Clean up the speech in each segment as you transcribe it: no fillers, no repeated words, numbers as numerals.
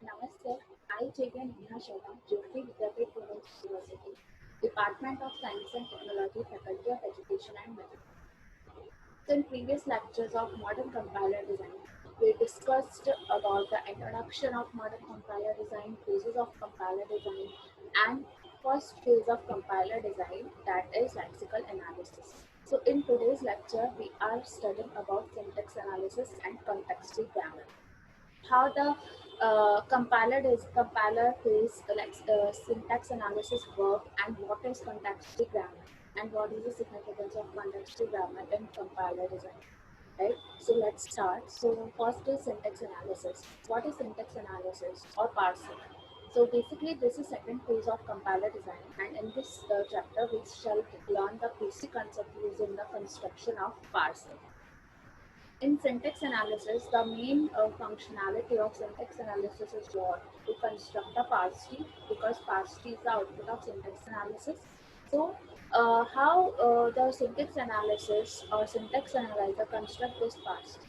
Namaste. I, J.K. Neha Sharma, Jyoti Vidyapeeth Women's University, Department of Science and Technology, Faculty of Education and Management. So, in previous lectures of modern compiler design, we discussed about the introduction of modern compiler design, phases of compiler design, and first phase of compiler design, that is lexical analysis. So, in today's lecture, we are studying about syntax analysis and contextual grammar, how the compiler phase like syntax analysis work, and what is contextual grammar, and what is the significance of contextual grammar in compiler design, right? So let's start. So first is syntax analysis. What is syntax analysis or parsing? So basically this is second phase of compiler design, and in this chapter we shall learn the basic concept using the construction of parsing. In syntax analysis, the main functionality of syntax analysis is what? To construct a parse tree, because parse tree is the output of syntax analysis. So, how the syntax analysis or syntax analyzer construct this parse tree?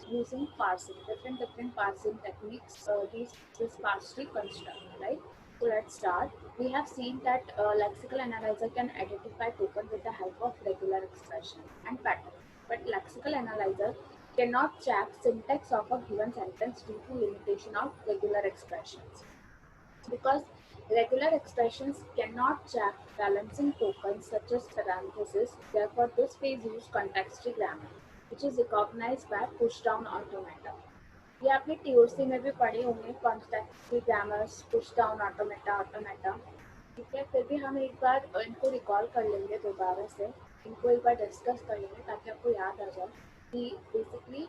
Using parsing, different parsing techniques, this parse tree construct, right? So let's start. We have seen that lexical analyzer can identify token with the help of regular expression and pattern, but lexical analyzer cannot check syntax of a given sentence due to limitation of regular expressions, because regular expressions cannot check balancing tokens such as parentheses. Therefore, this phase uses contextual grammar, which is recognized by push down automata. ये आपने TOC में भी पढ़े होंगे, contextual grammars, push down automata automata. ठीक है, फिर भी हम एक बार इनको रिकॉल कर लेंगे दोबारा से, इनको एक बार डिस्कस कर लेंगे ताकि आपको याद आ जाए कि बेसिकली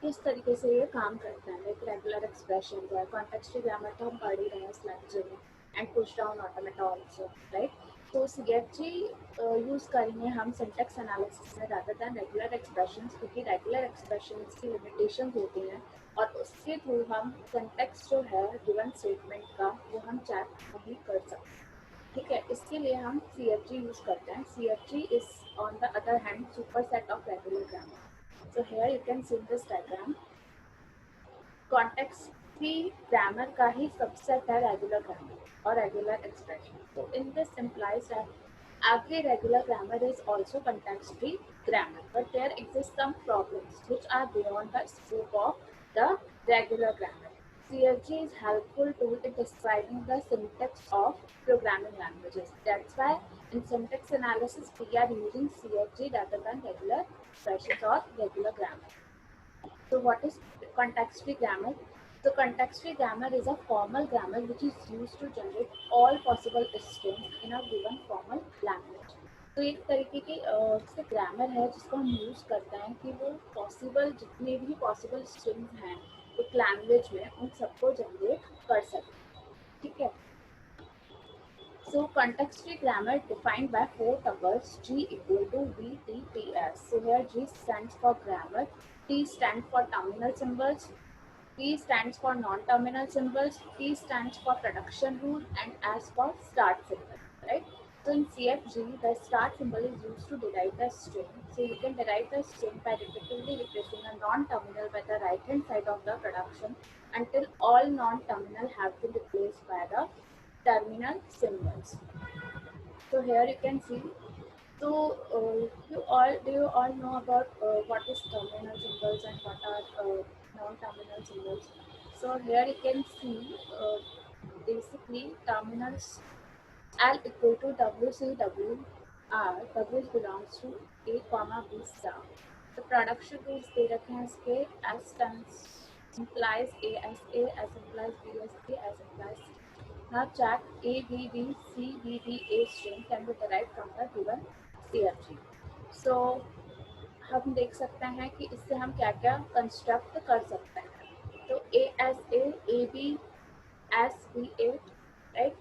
किस तरीके से ये काम करता है। लाइक रेगुलर एक्सप्रेशन है, कॉन्टेक्स्चुअल ग्रामर तो हम पढ़ ही रहे हैं इस लेक्चर में, and push down automata also, right? तो सीएफजी यूज़ करेंगे हम सिंटेक्स एनालिसिस में रादर दैन रेगुलर एक्सप्रेशंस, क्योंकि रेगुलर एक्सप्रेशंस की लिमिटेशंस होती हैं और उसके थ्रू हम सिंटेक्स जो है गिवन स्टेटमेंट का वो हम चेक नहीं कर सकते। ठीक है, इसके लिए हम सीएफजी यूज़ करते हैं। CFG is on the other hand super set of regular grammar. So here you can see this diagram. Context की grammar का ही subset है regular grammar or regular expression. So in this implies that every regular grammar is also context-free grammar, but there exist some problems which are beyond the scope of the regular grammar. CFG is helpful tool in describing the syntax of programming languages. That's why in syntax analysis we are using CFG rather than regular expressions or regular grammar. So what is contextual grammar? So contextual grammar is a formal grammar which is used to generate all possible strings in a given formal language. तो एक तरीके की से grammar है जिसको हम use करते हैं कि वो पॉसिबल जितने भी पॉसिबल स्ट्रिंग्स हैं एक लैंग्वेज में उन सबको जनरेट कर सके। ठीक है, so contextual grammar defined by four tuples G equal to V T T S. So here G stands for grammar, T stands for terminal symbols, P stands for non-terminal symbols, T stands for production rule, and S for start symbol. Right? So in CFG, the start symbol is used to derive the string. So you can derive the string by repeatedly replacing a non-terminal by the right-hand side of the production until all non-terminal have been replaced by the terminal symbols. So here you can see. So do you all know about what is terminal symbols and what are non-terminal symbols? So here you can see basically terminals L equal to WCW R. W belongs to A comma B star. The production rules दे रखे हैं इसके S stands implies A as A, S implies B as B, S implies C. Now check A, B, B, C, B, B, A string can be derived from the given CFG. So हम देख सकते हैं कि इससे हम क्या क्या construct कर सकते हैं। तो A as A, A B as B A, right?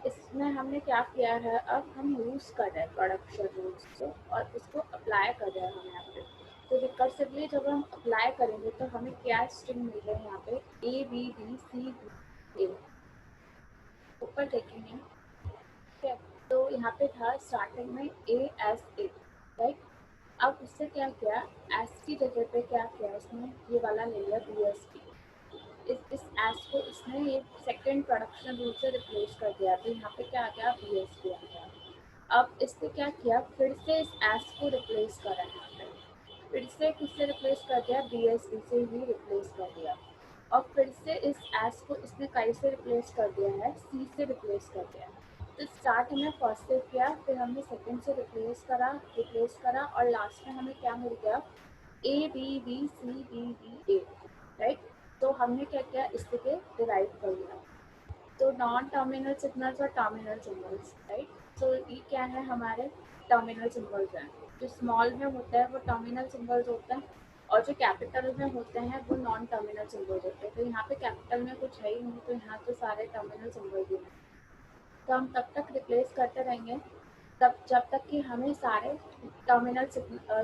इसमें हमने क्या किया है, अब हम यूज़ कर रहे हैं प्रोडक्शन रूल्स को और उसको अप्लाई कर रहे हैं हम यहाँ पे। तो रिकर्सिवली जब हम अप्लाई करेंगे तो हमें क्या स्ट्रिंग मिल रहे हैं यहाँ पे, A B B C B A. ऊपर देखेंगे, ठीक है, तो यहाँ पे था स्टार्टिंग में ए एस ए, राइट? अब उससे क्या किया, एस की जगह पे क्या किया इसने, ये वाला ले लिया बी एस पी। इस एस को इसने ये सेकंड प्रोडक्शन रूल से रिप्लेस कर दिया, तो यहाँ पे क्या आ गया, BSB आ गया। अब इसने क्या किया, फिर से इस एस को रिप्लेस करा, यहाँ पे फिर से किससे रिप्लेस कर दिया, BSB से ही रिप्लेस कर दिया। और फिर से इस एस को इसने कई से रिप्लेस कर दिया है, C से रिप्लेस कर दिया। तो स्टार्ट हमने फर्स्ट से किया, फिर हमने सेकंड से रिप्लेस करा और लास्ट में हमें क्या मिल गया, ABBCDDA, राइट। तो हमने क्या किया, इसके डिराइव कर लिया। तो नॉन टर्मिनल सिग्नल्स और टर्मिनल सिग्नल्स, राइट। तो ये क्या है, हमारे टर्मिनल सिम्बल्स हैं। जो स्मॉल में होता है वो टर्मिनल सिम्बल्स होते हैं, और जो कैपिटल में होते हैं वो नॉन टर्मिनल सिम्बल्स होते हैं। तो यहाँ पे कैपिटल में कुछ है ही नहीं, तो यहाँ तो सारे टर्मिनल सिम्बल्स ही हैं। तो हम तब तक रिप्लेस करते रहेंगे तब जब तक कि हमें सारे टर्मिनल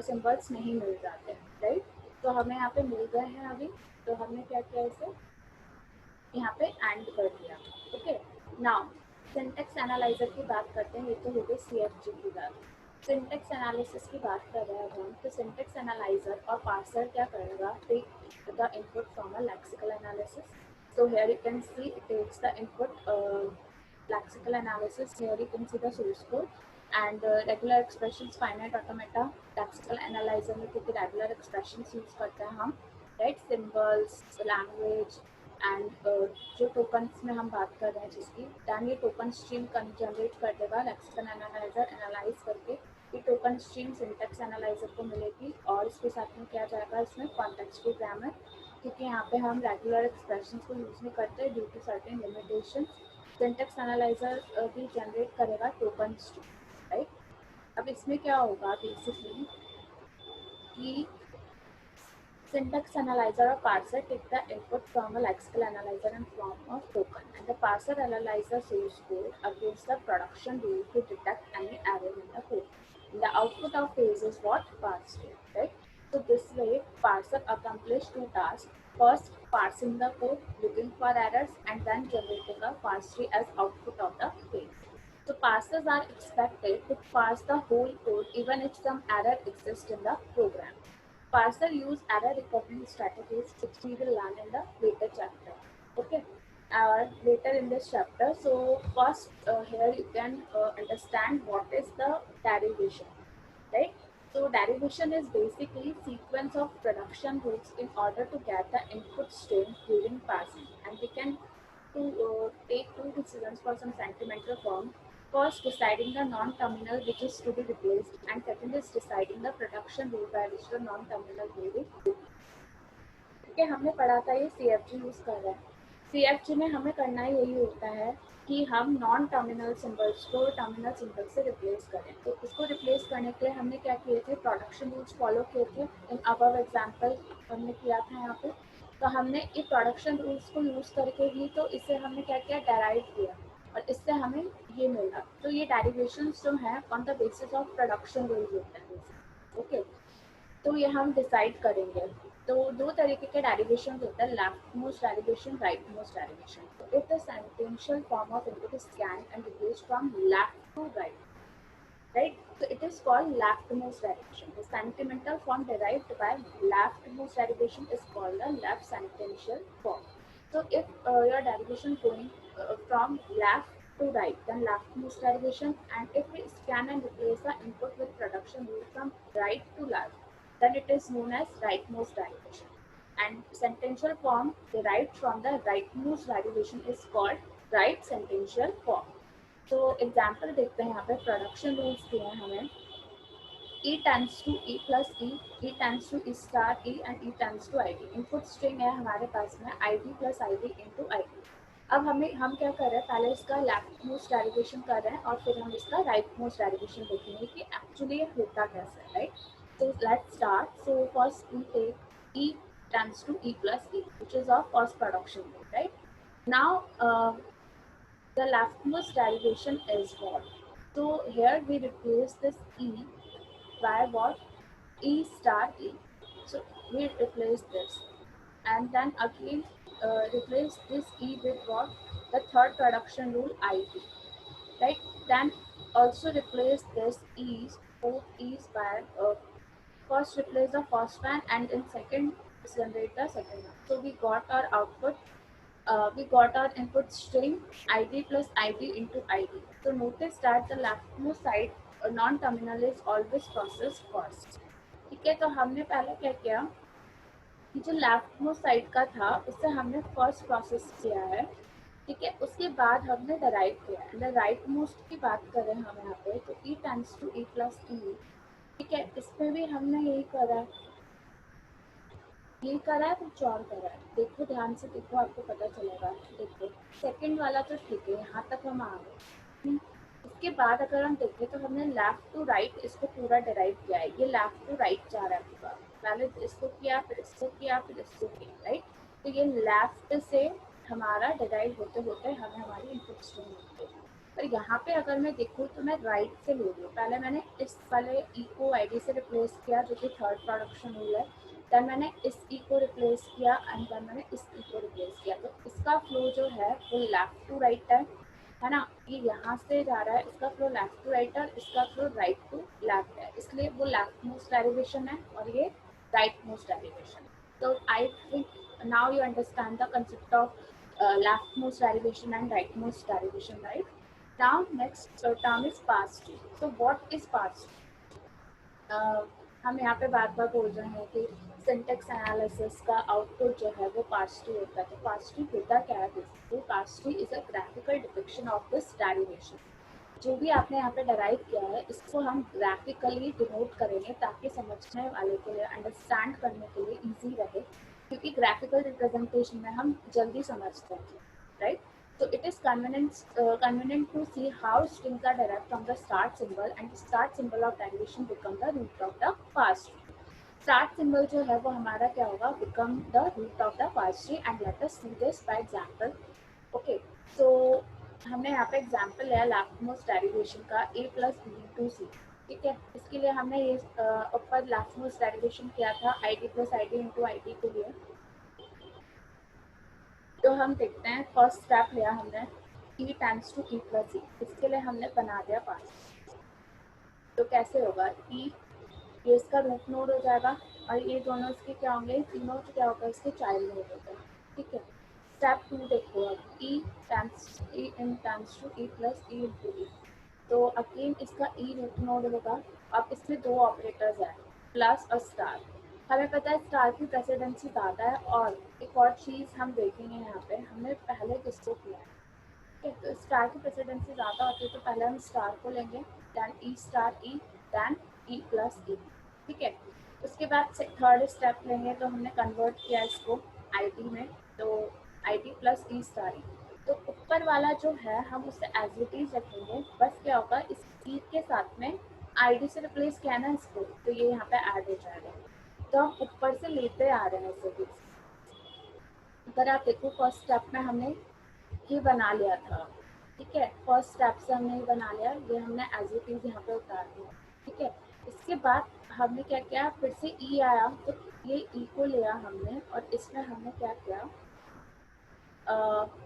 सिम्बल्स नहीं मिल जाते, राइट। तो हमें यहाँ पे मिल गए हैं अभी, तो हमने क्या किया, इसे यहाँ पे एंड कर दिया। ओके, नाउ सिंटेक्स एनालाइजर की बात करते हैं। ये तो हो गई CFG की बात। सिंटेक्स एनालिसिस की बात कर रहे हैं हम। तो सिंटेक्स एनालाइजर और पार्सर क्या करेगा, take the input from a lexical analysis. So here you can see it takes the input lexical analysis. Here you can see the source code and regular expressions, finite automata, lexical analyzer में क्योंकि regular expressions use करते हैं हम, right, symbols, language and जो tokens में हम बात कर रहे हैं जिसकी, then ये token stream generate कर देगा lexical analyzer analyze करके। ये टोकन स्ट्रीम सिंटेक्स एनालाइजर को मिलेगी और इसके साथ में क्या जाएगा, इसमें कॉन्टेक्स्चुअल ग्रामर, क्योंकि यहाँ पे हम रेगुलर एक्सप्रेशंस को यूज़ नहीं करते due to certain limitations. Syntax analyser भी जनरेट करेगा टोकन स्ट्रीम, राइट। अब इसमें क्या होगा बेसिकली कि syntax analyzer or parser take the input from a lexical analyzer in form of token, and the parser analyzer source code against the production rule to detect any error in the code. And the output of phase is what, parsed, right? So this way, parser accomplishes two tasks. First, parsing the code, looking for errors, and then generating a parse tree as output of the phase. So parsers are expected to parse the whole code even if some error exists in the program. Parser use error recovery strategies which we will learn in the later chapter. Okay, later in this chapter. So first, here you can understand what is the derivation, right? So derivation is basically sequence of production rules in order to get the input stream during parsing, and we can take two decisions for some sentimental form. First, deciding the non-terminal which is to be replaced, and second is deciding the production rule by which the non-terminal will be replaced. ठीक है, हमने पढ़ा था ये CFG use कर रहा है। CFG में हमें करना यही होता है कि हम नॉन टर्मिनल सिंबल्स को टर्मिनल सिंबल से रिप्लेस करें। तो इसको रिप्लेस करने के लिए हमने क्या किए थे, प्रोडक्शन रूल्स फॉलो किए थे। इन अबव एग्जांपल हमने किया था यहाँ पे। तो हमने ये प्रोडक्शन रूल्स को यूज करके ही तो इसे हमने क्या किया, डेराइव किया, और इससे हमें ये मिला। तो ये डेरिवेशंस जो हैं on the basis of production rules होते हैं। ओके, तो ये हम डिसाइड करेंगे। तो दो तरीके के डेरिवेशन होते हैं, left most derivation, right most derivation. तो if the sentential form of input is scan and replaced from left to right, right? So it is called leftmost derivation. The sentimental form derived by leftmost derivation is called the left sentential form. So if your derivation going from left to right, then leftmost derivation, and if we scan and replace the input with production rule from right to left, then it is known as rightmost derivation. And sentential form derived from the rightmost derivation is called right sentential form. तो example देखते हैं, यहाँ पे production rules दिए हैं हमें, E tends to E plus E, E tends to E star E and E tends to ID. Input string है हमारे पास में ID plus ID into ID. अब हम क्या कर रहे हैं, पहले इसका लेफ्ट मोस्ट डेरिवेशन कर रहे हैं और फिर हम इसका राइट मोस्ट डेरिवेशन देखेंगे कि एक्चुअली ये होता कैसे है, राइट। तो let's start. So first we take E tends to E plus E, which is our first production rule, right? Now the leftmost derivation is what? So here we replace this E by what? E star E. So we replace this, and then again replace this E with what? The third production rule ID, right? Then also replace this E's, both E's by first replace the first one, and in second generate the second one. So we got our output we got our input string id plus id into id. So notice that the leftmost side non-terminal is always processed first. ठीक है, तो हमने पहले क्या किया कि जो left most side का था उससे हमने फर्स्ट प्रोसेस किया है, ठीक है। उसके बाद हमने डराइव किया है। राइट मोस्ट की बात करें हम यहाँ पे, तो ई टेंड्स टू ई प्लस ई, ठीक है। इसमें भी हमने यही करा है, यही करा है, कुछ और करा है। देखो ध्यान से देखो, आपको पता चलेगा। देखो सेकंड वाला तो ठीक है, यहाँ तक हम आ गए। उसके बाद अगर हम देखें तो हमने लेफ्ट टू राइट इसको पूरा डिराइव किया है। ये लेफ्ट टू राइट जा रहा है पूरा, पहले इसको किया, फिर इसको किया, फिर इसको किया, राइट। तो ये लेफ्ट से हमारा डिराइव होते होते हमें हमारी इनपुट स्ट्रीम मिलती है। पर यहाँ पे अगर मैं देखूँ तो मैं राइट से ले रही हूँ। पहले मैंने इस वाले ई को आई डी से रिप्लेस किया, जो कि थर्ड प्रोडक्शन रूल है। देन मैंने इस ई को रिप्लेस किया एंड देन मैंने इस ई को रिप्लेस किया। तो इसका फ्लो जो है वो लेफ्ट टू राइट है ना। ये यहाँ से जा रहा है, इसका फ्लो लेफ्ट टू राइट है, इसका फ्लो राइट टू लेफ्ट है, इसलिए वो लेफ्ट मोस्ट डेरिवेशन है और ये राइट मोस्ट डेरिवेशन। तो I think now you understand the concept of left most derivation and right most derivation, right. Now next term is parse tree. So what is parse tree? हम यहाँ पे बार बार बोल रहे हैं कि सिंटेक्स एनालिसिस का output जो है वो पास ट्री होता है। तो पास ट्री होता क्या है? Basically pass tree is a graphical depiction of this derivation. जो भी आपने यहाँ पे डराइव किया है इसको हम ग्राफिकली डिनोट करेंगे ताकि समझने वाले के लिए, अंडरस्टैंड करने के लिए ईजी रहे, क्योंकि ग्राफिकल रिप्रेजेंटेशन में हम जल्दी समझते हैं, right. So it is convenient to see how strings are derived from the start symbol, and the start symbol of derivation become the root of the parse tree. Start symbol जो है वो हमारा क्या होगा? Become the root of the parse tree, and let us see this by example. Okay, so हमने यहाँ पे example लिया लेफ्टमोस्ट डेरिवेशन का a प्लस बी टू सी, ठीक है। इसके लिए हमने ये ऊपर लेफ्टमोस्ट डेरिवेशन किया था आई D plus I D into I D के लिए। तो हम देखते हैं फर्स्ट स्टेप लिया हमने e times two e plus E, इसके लिए हमने बना दिया पास। तो कैसे होगा? e ये इसका रूट नोड हो जाएगा और ये दोनों इसके क्या होंगे? तीनों क्या होगा? इसके चाइल्ड नोड होगा, ठीक है। स्टेप 2 देखो, अब e times two e plus E into E. तो अगेन इसका e रूट नोड होगा। अब इसमें दो ऑपरेटर्स हैं, प्लस और स्टार। हमें पता है स्टार की प्रेसिडेंसी ज़्यादा है। और एक और चीज़ हम देखेंगे यहाँ पे, हमने पहले किसको किया है, ठीक है। तो स्टार की प्रेसिडेंसी ज़्यादा होती है तो पहले हम स्टार को लेंगे, दैन ई स्टार ई, दैन ई प्लस ई, ठीक है। उसके बाद थर्ड स्टेप लेंगे, तो हमने कन्वर्ट किया इसको आई डी में, तो I D plus E star E. तो ऊपर वाला जो है हम उसे एज इट इज रखेंगे, बस क्या होगा इस ई के साथ में आई डी से रिप्लेस किया ना इसको, तो ये यहाँ पे ऐड हो जाएगा। तो हम ऊपर से लेते आ रहे हैं इसे भी। अगर आप देखो फर्स्ट स्टेप में हमने ये बना लिया था, ठीक है। फर्स्ट स्टेप से हमने ये बना लिया, ये हमने एज इट इज यहाँ पे उतार दिया, ठीक है। इसके बाद हमने क्या किया, फिर से ई आया तो ये ई को लिया हमने और इसमें हमने क्या किया,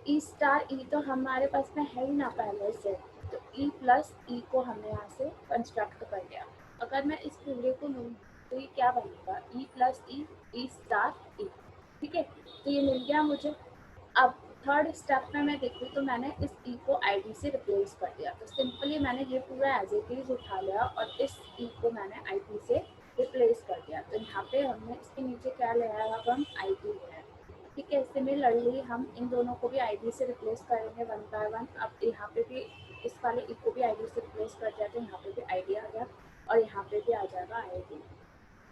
ई स्टार ई तो हमारे पास में है ही ना पहले से, तो ई प्लस ई को हमने यहाँ से कंस्ट्रक्ट कर लिया। अगर मैं इस पूरे को लूँ तो ये क्या बनेगा? ई प्लस ई स्टार ई, ठीक है। तो ये मिल गया मुझे। अब थर्ड स्टेप में मैं देखूँ तो मैंने इस ई को आई डी से रिप्लेस कर दिया। तो सिंपली मैंने ये पूरा एज इट इज उठा लिया और इस ई को मैंने आई डी से रिप्लेस कर दिया। तो यहाँ पे हमने इसके नीचे क्या ले आया, अब हम आई डी ले आए, ठीक है। सिमिलरली हम इन दोनों को भी आई डी से रिप्लेस करेंगे वन बाय वन। अब यहाँ पे भी इस वाले ई को भी आई डी से रिप्लेस कर दिया, तो यहाँ पे भी आई डी आ गया और यहाँ पे भी आ जाएगा आई डी,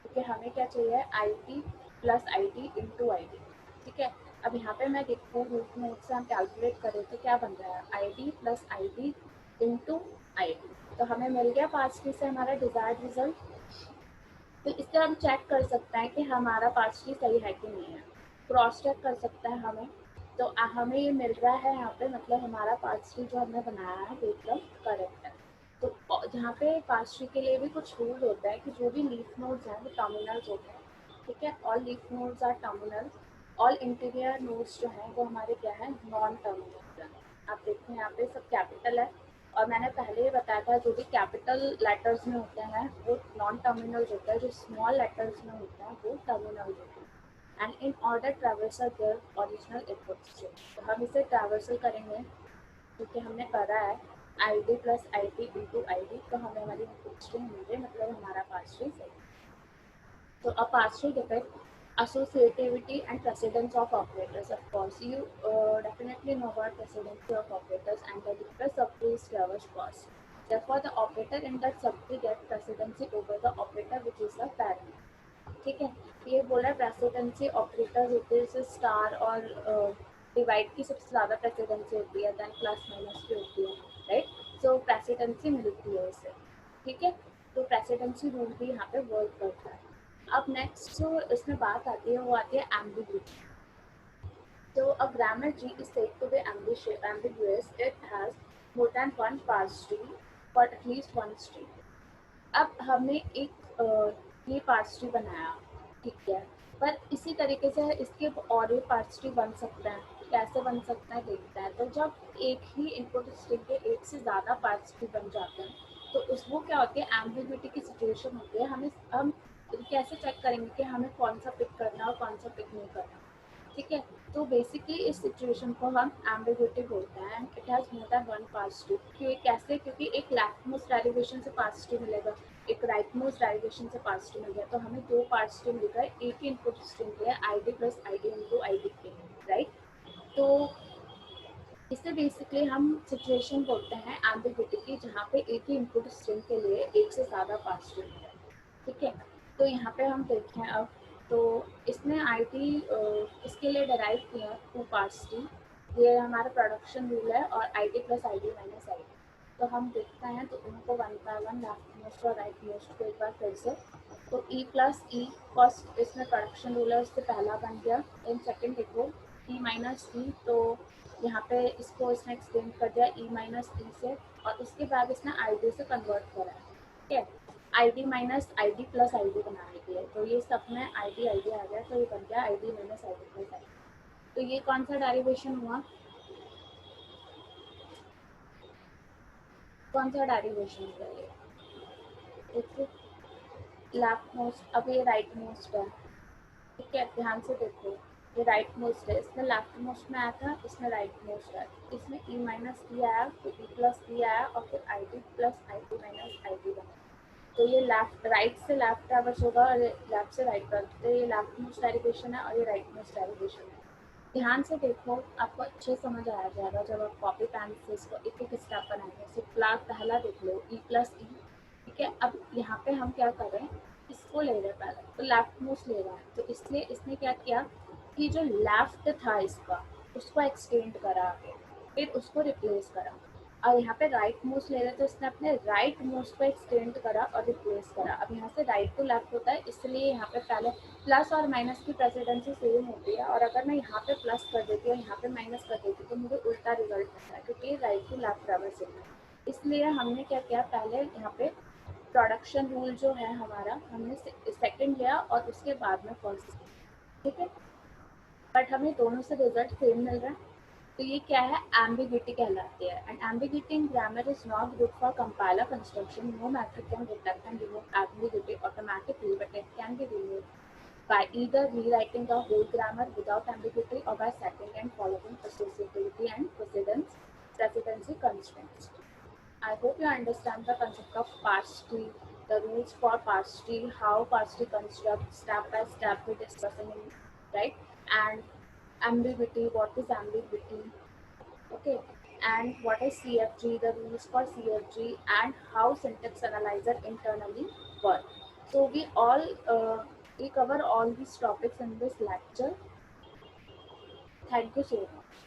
ठीक है। हमें क्या चाहिए? आई D plus I D into I D, ठीक है। अब यहाँ पे मैं देखूँ रूट नोड से हम कैलकुलेट करें तो क्या बन रहा है? आई D plus I D into I D. तो हमें मिल गया पास ट्री से हमारा डिजायर्ड रिजल्ट। तो इससे हम चेक कर सकते हैं कि हमारा पास ट्री सही है कि नहीं है, क्रॉस चेक कर सकते हैं हमें। तो हमें ये मिल रहा है यहाँ पे, मतलब हमारा पास ट्री जो हमने बनाया है वो एकदम करेक्ट है। तो जहाँ पे पास ट्री के लिए भी कुछ रूल होता है कि जो भी लीफ नोड्स हैं वो टर्मिनल्स होते हैं, ठीक है। All leaf nodes are terminal, all interior nodes जो हैं वो हमारे क्या है? नॉन टर्मिनल हैं। आप देखते हैं यहाँ पे सब कैपिटल है, और मैंने पहले ही बताया था जो भी कैपिटल लेटर्स में होते हैं वो नॉन टर्मिनल्स होते हैं, जो स्मॉल लेटर्स में होते हैं वो टर्मिनल्स होते हैं, and in order traversal their original input string. तो हम इसे traversal करेंगे क्योंकि हमने करा है id plus id into id, तो हमें हमारी input string मिल रही है, मतलब हमारा parse tree सही है. So a parse tree depicts associativity and precedence of operators. Of course, you definitely know about precedency of operators, and the deepest subtree is traverse first. Therefore, the operator in that subtree gets precedency over the operator which is the parent. ठीक है, ये बोला presidency operator होते हैं जैसे star और divide की सबसे ज़्यादा प्रेसिडेंसी होती है, देन प्लस माइनस की होती है, राइट. सो प्रेसिडेंसी मिलती है इससे. ठीक है, तो प्रेसिडेंसी रूल भी यहाँ पे वर्क करता है. अब नेक्स्ट जो इसमें बात आती है वो आती है ambiguity. So a grammar tree is said to be ambiguous. It has more than one parse tree for at least one string. अब हमने एक ये पार्स ट्री बनाया, ठीक है, पर इसी तरीके से इसके और भी पार्स ट्री बन सकते हैं. कैसे बन सकते हैं देखते हैं. तो जब एक ही इनपुट स्ट्रिंग के एक से ज़्यादा पार्स ट्री बन जाते हैं तो उस वो क्या होती है, एम्बिग्यूटी की सिचुएशन होती है. हम कैसे चेक करेंगे कि हमें कौन सा पिक करना है और कौन सा पिक नहीं करना. ठीक है, तो बेसिकली इस सिचुएशन को हम एम्बिग्यूटी बोलते हैं. And it has more than one parse tree. कैसे, क्योंकि एक लेफ्ट मोस्ट डेरिवेशन से पार्स ट्री मिलेगा, एक राइट मोस्ट डेरिवेशन से पार्स ट्री मिल गया, तो हमें दो पार्स ट्री मिल गए एक ही इनपुट स्ट्रिंग के लिए, आई D plus I D into I D के, राइट. तो इसे बेसिकली हम सिचुएशन बोलते हैं एम्बिग्यूटी की, जहाँ पे एक ही इनपुट स्ट्रिंग के लिए एक से ज़्यादा पार्स ट्री है. ठीक है, तो यहाँ पे हम देखें अब, तो इसने आईडी इसके लिए डराइव किया टू पार्ट्स टी. ये हमारा प्रोडक्शन रूल है और ID plus ID minus ID. तो हम देखते हैं तो उनको one by one left most और राइट मोस्ट को एक बार फिर से. तो ई प्लस ई फर्स्ट इसमें प्रोडक्शन रूल है, उससे पहला बन गया. इन सेकेंड देखो ई माइनस ई, तो यहाँ पे इसको इसने एक्सटेंड कर दिया ई माइनस ई से, और उसके बाद इसने आईडी से कन्वर्ट करा है. ठीक है, I D minus I D plus I D बनाने के लिए. तो ये सब में आई डी आ गया, तो ये बन गया I D minus I D plus I D. तो ये कौन सा डेरिवेशन हुआ, कौन सा डेरिवेशन हुआ ये, देखो लेफ्ट मोस्ट, अब ये राइट मोस्ट है. ठीक है, ध्यान से देखो, ये राइट मोस्ट है, इसमें लेफ्ट मोस्ट में आया था, इसमें राइट मोस्ट है. इसमें ई माइनस ई आया, फिर ई प्लस ई आया, और फिर आई D plus I D minus I D बना. तो ये लेफ्ट राइट से लेफ्ट ट्रैवर्स होगा और लेफ्ट से राइट पर. तो ये लेफ्ट मोस्ट डेरिवेशन है और ये राइट मोस्ट डेरिवेशन है. ध्यान से देखो, आपको अच्छे समझ आया जाएगा जब आप कॉपी पेन से इसको एक एक स्टेप बनाएंगे. सो क्लास पहला देख लो ई प्लस ई. ठीक है, अब यहाँ पे हम क्या कर रहे हैं, इसको ले रहे हैं पहले, तो लेफ्ट मोस्ट ले रहा है, तो इसलिए इसने क्या किया कि जो लेफ्ट था इसका उसको एक्सटेंड करा आगे, फिर उसको रिप्लेस करा. और यहाँ पे राइट मोस्ट ले रहे तो इसने अपने राइट मोस्ट को एक्सटेंड करा और रिप्लेस करा. अब यहाँ से राइट टू लेफ्ट होता है, इसलिए यहाँ पे पहले प्लस और माइनस की प्रेसिडेंसी सेम होती है, और अगर मैं यहाँ पे प्लस कर देती हूँ यहाँ पे माइनस कर देती हूँ तो मुझे उल्टा रिजल्ट आता है, क्योंकि राइट टू लेफ्ट ट्रैवर्सिंग है. इसलिए हमने क्या किया, पहले यहाँ पे प्रोडक्शन रूल जो है हमारा, हमने सेकंड लिया और उसके बाद में फर्स्ट. ठीक है, बट हमें दोनों से रिजल्ट सेम मिल रहा है. तो ये क्या है, एम्बिग्यूटी कहलाती है. And ambiguity in grammar is not good for compiler construction. No method can detect and remove ambiguity automatically, but it can be removed by either rewriting the whole grammar without ambiguity or by setting and following associativity and precedency constraints. I hope you understand the concept of parse tree, the rules for parse tree, how parse tree construct, step by step we discussing in, right? And ambiguity, what is ambiguity, okay, and what is CFG, the rules for CFG, and how syntax analyzer internally work. So we cover all these topics in this lecture. Thank you so much.